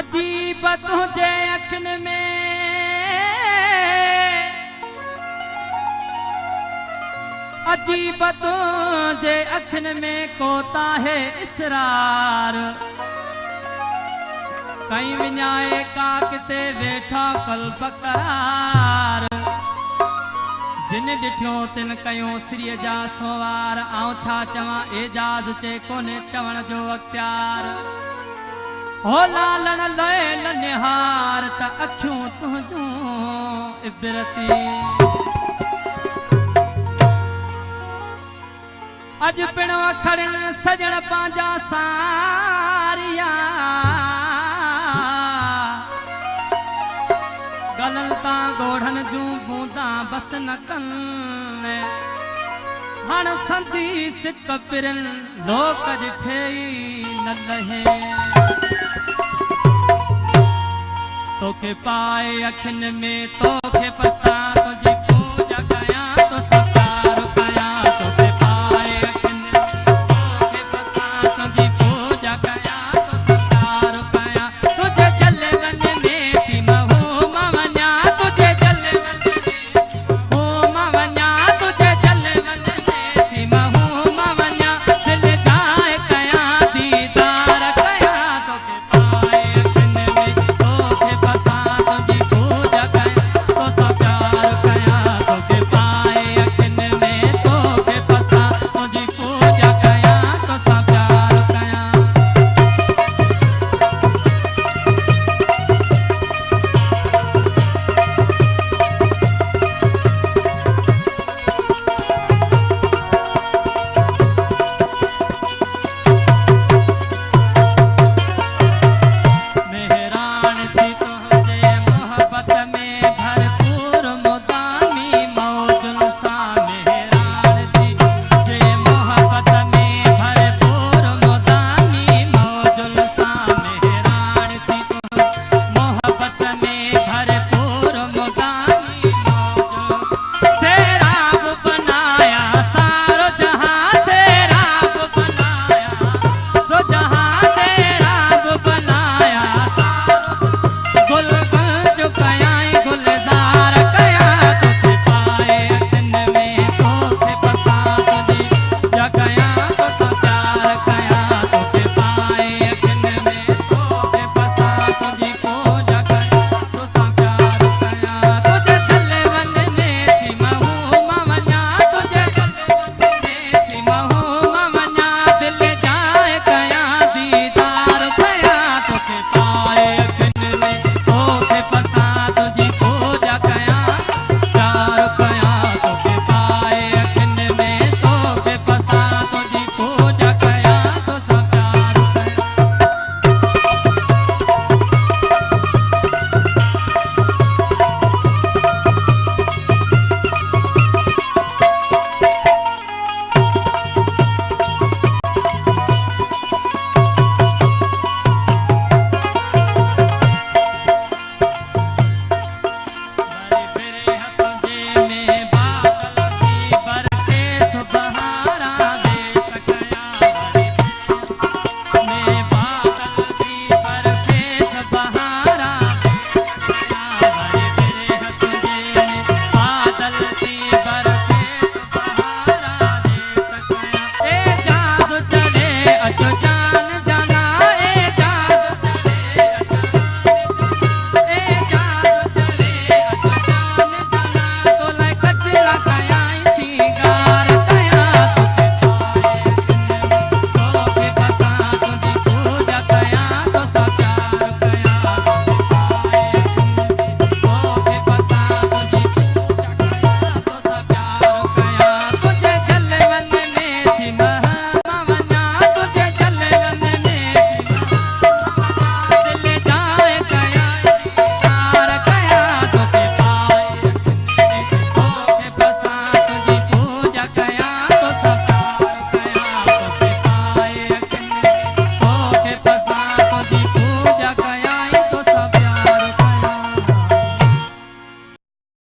अजीब तुझे अखिन में अजीब तुझे अखिन में कोता है इसरार कहीं विञाए का किते वेठा कल बकरार जिन ॾिठियो तिन कयो श्रीअ जा सोवार आऊं छा चवां एजाज़ चे कोने चवण जो अख्तियार हो लालण लयल निहार त अखियूं तुंहिंजूं इबरती अॼु पिण अखड़िन सजण पंहिंजा सारिया गलन तां गोढ़न जूं बूंदा बस न कन हण संदी सिक पिरन लोक ॾिठे ई न लहे तोखे पाए अखिन में तोखे पसा